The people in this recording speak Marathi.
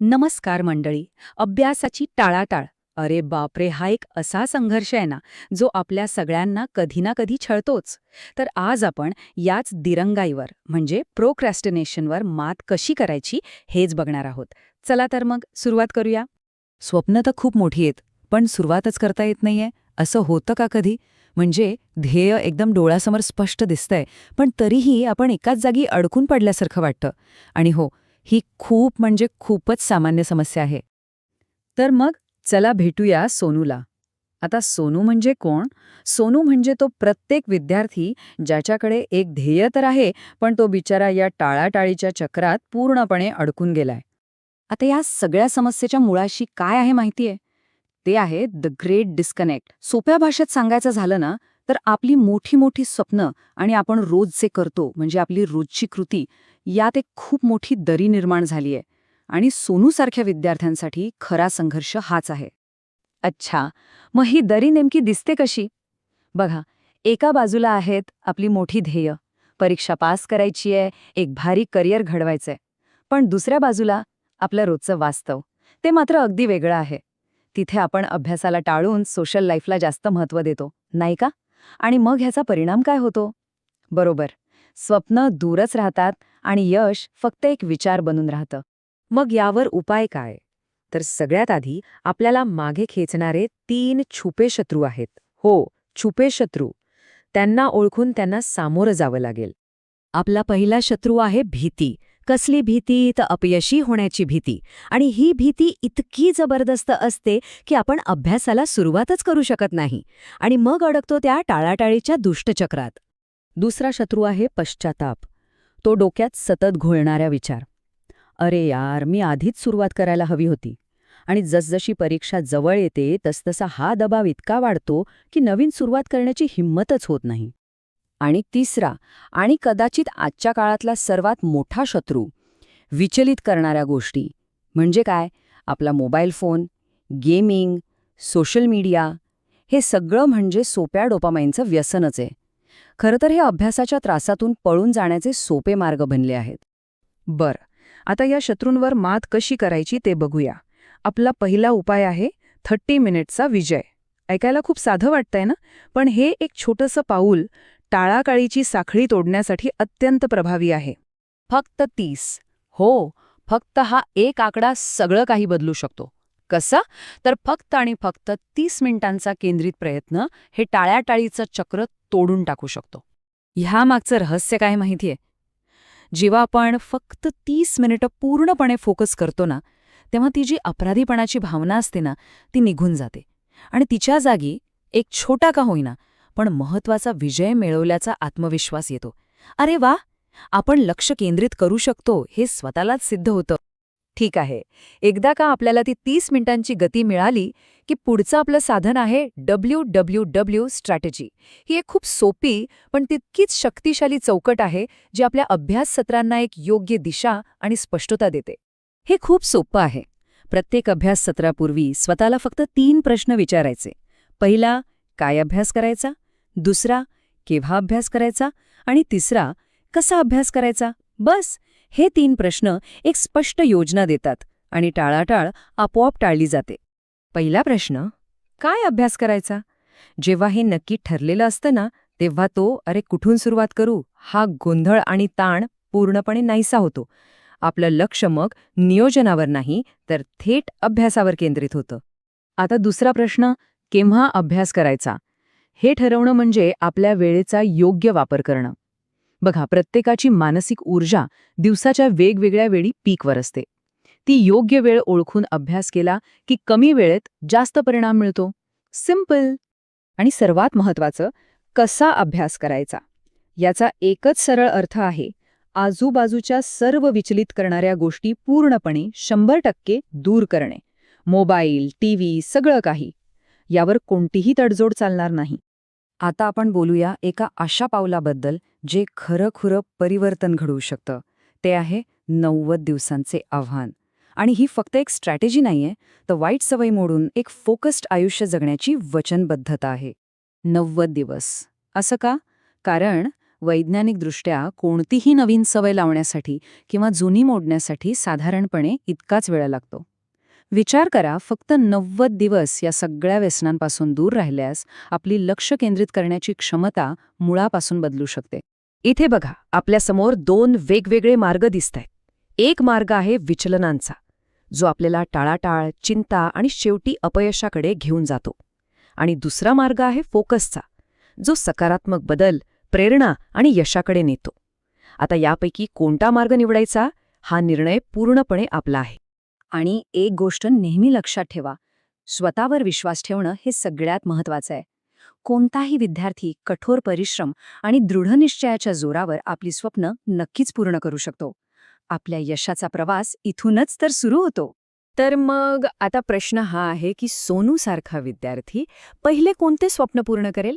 नमस्कार मंडळी. अभ्यासाची टाळाटाळ. अरे बापरे, हा एक असा संघर्ष आहे ना, जो आपल्या सगळ्यांना कधी ना कधी छळतोच. तर आज आपण याच दिरंगाईवर म्हणजे प्रोक्रॅस्टिनेशनवर मात कशी करायची हेच बघणार आहोत. चला तर मग सुरुवात करूया. स्वप्न तर खूप मोठी आहेत, पण सुरुवातच करता येत नाहीये असं होतं का कधी? म्हणजे ध्येय एकदम डोळ्यासमोर स्पष्ट दिसतंय, पण तरीही आपण एकाच जागी अडकून पडल्यासारखं वाटतं. आणि हो, ही खूप म्हणजे खूपच सामान्य समस्या आहे. तर मग चला भेटूया सोनूला. आता सोनू म्हणजे कोण? सोनू म्हणजे तो प्रत्येक विद्यार्थी ज्याच्याकडे एक ध्येय तर आहे, पण तो बिचारा या टाळाटाळीच्या चक्रात पूर्णपणे अडकून गेलाय. आता या सगळ्या समस्येच्या मुळाशी काय आहे माहितीये? ते आहे द ग्रेट डिस्कनेक्ट. सोप्या भाषेत सांगायचं झालं ना, तर आपली मोठी मोठी स्वप्न आणि आपण रोज जे करतो म्हणजे आपली रोजची कृती, यात एक खूप मोठी दरी निर्माण झाली आहे. आणि सोनूसारख्या विद्यार्थ्यांसाठी खरा संघर्ष हाच आहे. अच्छा, मग ही दरी नेमकी दिसते कशी? बघा, एका बाजूला आहेत आपली मोठी ध्येय, परीक्षा पास करायची आहे, एक भारी करिअर घडवायचंय. पण दुसऱ्या बाजूला आपलं रोजचं वास्तव, ते मात्र अगदी वेगळं आहे. तिथे आपण अभ्यासाला टाळून सोशल लाईफला जास्त महत्त्व देतो, नाही का? आणि मग ह्याचा परिणाम काय होतो? बरोबर, स्वप्न दूरच राहतात आणि यश फक्त एक विचार बनून राहतं. मग यावर उपाय काय? तर सगळ्यात आधी आपल्याला मागे खेचणारे 3 छुपे शत्रू आहेत. हो, छुपे शत्रू. त्यांना ओळखून त्यांना सामोरं जावं लागेल. आपला पहिला शत्रू आहे भीती. कसली भीती? तर अपयशी होण्याची भीती. आणि ही भीती इतकी जबरदस्त असते की आपण अभ्यासाला सुरुवातच करू शकत नाही आणि मग अडकतो त्या टाळाटाळीच्या दुष्टचक्रात. दुसरा शत्रू आहे पश्चाताप. तो डोक्यात सतत घोळणारा विचार. अरे यार, मी आधीच सुरुवात करायला हवी होती. आणि जसजशी परीक्षा जवळ येते तसतसा हा दबाव इतका वाढतो की नवीन सुरुवात करण्याची हिंमतच होत नाही. आणि तिसरा, आणि कदाचित आजच्या काळातला सर्वात मोठा शत्रू, विचलित करणाऱ्या गोष्टी. म्हणजे काय? आपला mobile phone, gaming, social media, हे सगळं म्हणजे सोप्या डोपामाईनचं व्यसनच आहे. खरं तर हे अभ्यासाच्या त्रासातून पळून जाण्याचे सोपे मार्ग बनले आहेत. बरं, आता या शत्रूंवर मात कशी करायची ते बघूया. आपला पहिला उपाय आहे 30 मिनिटचा विजय. ऐकायला खूप साधं वाटतंय ना, पण हे एक छोटंसं पाऊल टाळाकाळीची साखळी तोडण्यासाठी अत्यंत प्रभावी आहे. फक्त 30. हो, फक्त हा एक आकडा सगळं काही बदलू शकतो. कसा? तर फक्त आणि फक्त 30 मिनिटांचा केंद्रित प्रयत्न हे टाळ्याटाळीचं चक्र तोडून टाकू शकतो. ह्यामागचं रहस्य काय माहितीये? जेव्हा आपण फक्त 30 मिनिटं पूर्णपणे फोकस करतो ना, तेव्हा ती जी अपराधीपणाची भावना असते ना, ती निघून जाते. आणि तिच्या जागी एक छोटा का होईना, पण महत्वाचा विजय मिळवल्याचा आत्मविश्वास येतो. अरे वा, आपण लक्ष केंद्रित करू शकतो हे स्वतःलाच सिद्ध होतं. ठीक आहे, एकदा का आपल्याला ती 30 मिनिटांची गती मिळाली, की पुढचं आपलं साधन आहे WWW स्ट्रॅटेजी. ही एक खूप सोपी पण तितकीच शक्तिशाली चौकट आहे, जी आपल्या अभ्यास सत्रांना एक योग्य दिशा आणि स्पष्टता देते. हे खूप सोपं आहे. प्रत्येक अभ्यास सत्रापूर्वी स्वतःला फक्त 3 प्रश्न विचारायचे. पहिला, काय अभ्यास करायचा? दुसरा, केव्हा अभ्यास करायचा? आणि तिसरा, कसा अभ्यास करायचा? बस, हे 3 प्रश्न एक स्पष्ट योजना देतात आणि टाळाटाळ आपोआप टाळली जाते. पहिला प्रश्न, काय अभ्यास करायचा? जेव्हा हे नक्की ठरलेलं असतं ना, तेव्हा तो अरे कुठून सुरुवात करू हा गोंधळ आणि ताण पूर्णपणे नाहीसा होतो. आपलं लक्ष मग नियोजनावर नाही तर थेट अभ्यासावर केंद्रित होतं. आता दुसरा प्रश्न, केव्हा अभ्यास करायचा? हे ठरवणं म्हणजे आपल्या वेळेचा योग्य वापर करणं. बघा, प्रत्येकाची मानसिक ऊर्जा दिवसाच्या वेगवेगळ्या वेळी पीकवर असते. ती योग्य वेळ ओळखून अभ्यास केला की कमी वेळेत जास्त परिणाम मिळतो. सिंपल. आणि सर्वात महत्त्वाचं, कसा अभ्यास करायचा? याचा एकच सरळ अर्थ आहे, आजूबाजूच्या सर्व विचलित करणाऱ्या गोष्टी पूर्णपणे 100% दूर करणे. मोबाईल, टीव्ही, सगळं काही. यावर कोणतीही तडजोड चालणार नाही. आता आपण बोलूया एका अशा पावलाबद्दल जे खरं परिवर्तन घडवू शकतं. ते आहे 90 दिवसांचे आव्हान. आणि ही फक्त एक स्ट्रॅटेजी नाहीये, तर वाईट सवय मोडून एक फोकस्ड आयुष्य जगण्याची वचनबद्धता आहे. 90 दिवस. असं का? कारण वैज्ञानिकदृष्ट्या कोणतीही नवीन सवय लावण्यासाठी किंवा जुनी मोडण्यासाठी साधारणपणे इतकाच वेळ लागतो. विचार करा, फक्त 90 दिवस या सगळ्या व्यसनांपासून दूर राहिल्यास आपली लक्ष केंद्रित करण्याची क्षमता मुळापासून बदलू शकते. इथे बघा, आपल्यासमोर 2 वेगवेगळे मार्ग दिसतायत. एक मार्ग आहे विचलनांचा, जो आपल्याला टाळाटाळ, चिंता आणि शेवटी अपयशाकडे घेऊन जातो. आणि दुसरा मार्ग आहे फोकसचा, जो सकारात्मक बदल, प्रेरणा आणि यशाकडे नेतो. आता यापैकी कोणता मार्ग निवडायचा हा निर्णय पूर्णपणे आपला आहे. आणि एक गोष्ट नेहमी लक्षात ठेवा, स्वतःवर विश्वास ठेवणं हे सगळ्यात महत्त्वाचं आहे. कोणताही विद्यार्थी कठोर परिश्रम आणि दृढनिश्चयाच्या जोरावर आपली स्वप्न नक्कीच पूर्ण करू शकतो. आपल्या यशाचा प्रवास इथूनच तर सुरू होतो. तर मग आता प्रश्न हा आहे की सोनूसारखा विद्यार्थी पहिले कोणते स्वप्न पूर्ण करेल?